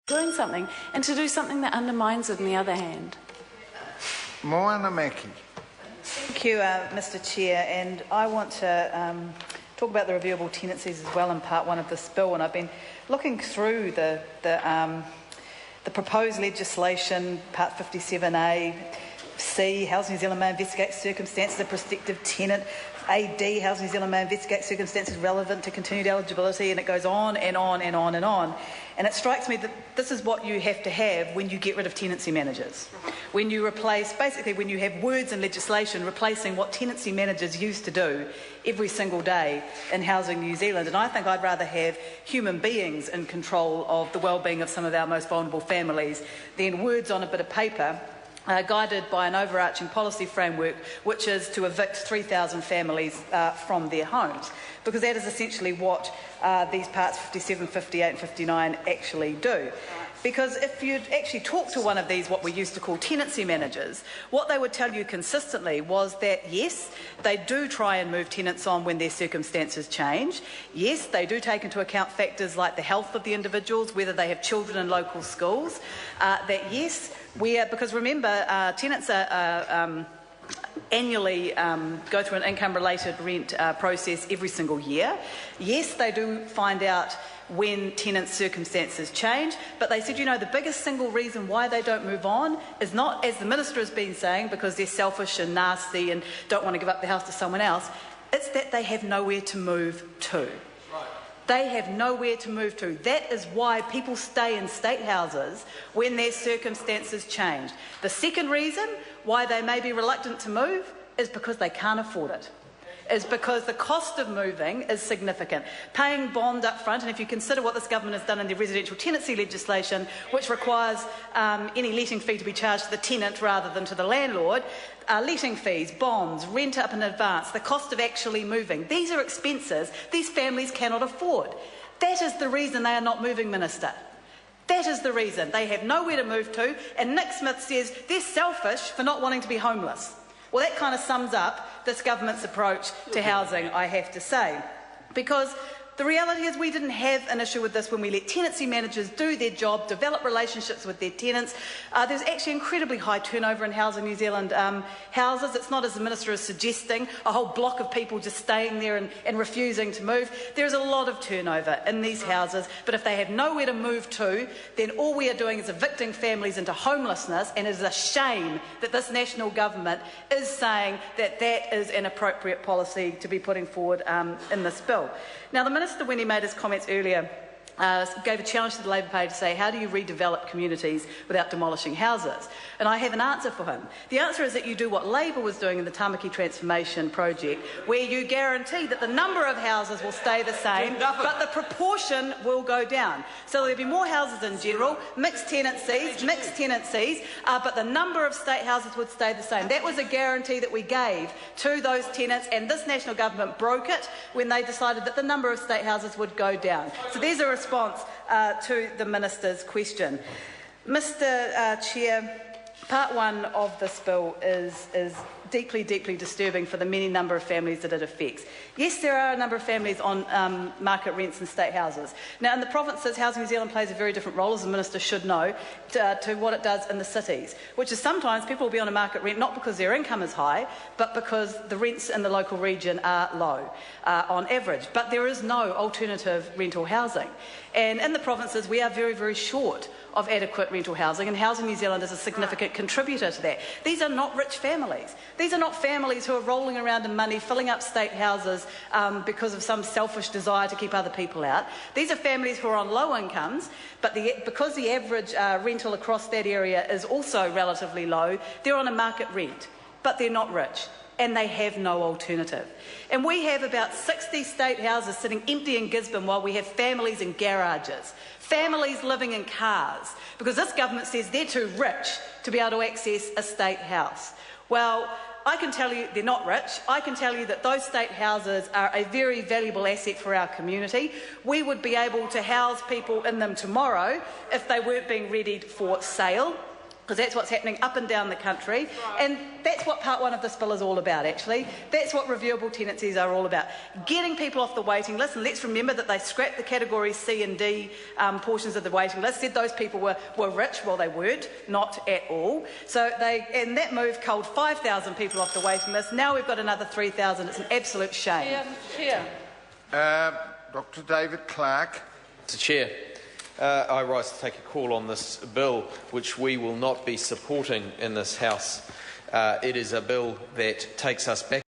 doing something, and to do something that undermines it on the other hand. Moana Maki. Thank you, Mr Chair, and I want to talk about the reviewable tenancies as well in part one of this bill, and I've been looking through the proposed legislation, part 57A, C, Housing New Zealand may investigate circumstances of prospective tenant, AD, Housing New Zealand may investigate circumstances relevant to continued eligibility, and it goes on and on and on and on. And it strikes me that this is what you have to have when you get rid of tenancy managers. When you replace, basically when you have words in legislation replacing what tenancy managers used to do every single day in Housing New Zealand. And I think I'd rather have human beings in control of the well-being of some of our most vulnerable families than words on a bit of paper, guided by an overarching policy framework, which is to evict 3,000 families from their homes, because that is essentially what these parts 57, 58 and 59 actually do. Because if you'd actually talk to one of these, what we used to call tenancy managers, what they would tell you consistently was that, yes, they do try and move tenants on when their circumstances change. Yes, they do take into account factors like the health of the individuals, whether they have children in local schools. That, yes, because remember, tenants are annually go through an income-related rent process every single year. Yes, they do find out when tenants' circumstances change, but they said, you know, the biggest single reason why they don't move on is not, as the Minister has been saying, because they're selfish and nasty and don't want to give up the house to someone else. It's that they have nowhere to move to. They have nowhere to move to. That is why people stay in state houses when their circumstances change. The second reason why they may be reluctant to move is because they can't afford it. Is because the cost of moving is significant. Paying bond up front, and if you consider what this government has done in the residential tenancy legislation, which requires any letting fee to be charged to the tenant rather than to the landlord, letting fees, bonds, rent up in advance, the cost of actually moving. These are expenses these families cannot afford. That is the reason they are not moving, Minister. That is the reason. They have nowhere to move to, and Nick Smith says they're selfish for not wanting to be homeless. Well, that kind of sums up this government's approach to housing, I have to say. Because the reality is we didn't have an issue with this when we let tenancy managers do their job, develop relationships with their tenants. There's actually incredibly high turnover in Housing New Zealand houses. It's not, as the Minister is suggesting, a whole block of people just staying there and refusing to move. There's a lot of turnover in these houses, but if they have nowhere to move to, then all we are doing is evicting families into homelessness, and it is a shame that this national government is saying that that is an appropriate policy to be putting forward in this bill. Now, the Minister, when he made his comments earlier, gave a challenge to the Labour Party to say, how do you redevelop communities without demolishing houses? And I have an answer for him. The answer is that you do what Labour was doing in the Tamaki Transformation Project, where you guarantee that the number of houses will stay the same, but the proportion will go down. So there'll be more houses in general, mixed tenancies, but the number of state houses would stay the same. That was a guarantee that we gave to those tenants, and this national government broke it when they decided that the number of state houses would go down. So there's a response to the Minister's question. Mr Chair, part one of this bill is deeply, deeply disturbing for the many number of families that it affects. Yes, there are a number of families on market rents in state houses. Now, in the provinces, Housing New Zealand plays a very different role, as the Minister should know, to what it does in the cities, which is sometimes people will be on a market rent not because their income is high, but because the rents in the local region are low on average. But there is no alternative rental housing. And in the provinces, we are very, very short of adequate rental housing, and Housing New Zealand is a significant contributor to that. These are not rich families. These are not families who are rolling around in money, filling up state houses because of some selfish desire to keep other people out. These are families who are on low incomes, but because the average rental across that area is also relatively low, they're on a market rent, but they're not rich, and they have no alternative. And we have about 60 state houses sitting empty in Gisborne while we have families in garages, families living in cars, because this government says they're too rich to be able to access a state house. Well, I can tell you they're not rich. I can tell you that those state houses are a very valuable asset for our community. We would be able to house people in them tomorrow if they weren't being readied for sale. because that's what's happening up and down the country. Right. And that's what part one of this bill is all about, actually. That's what reviewable tenancies are all about. Getting people off the waiting list, and let's remember that they scrapped the category C and D portions of the waiting list, said those people were rich. Well, they weren't, not at all. So and that move culled 5,000 people off the waiting list. Now we've got another 3,000. It's an absolute shame. Chair. Dr. David Clark. Mr. Chair, I rise to take a call on this bill, which we will not be supporting in this House. It is a bill that takes us back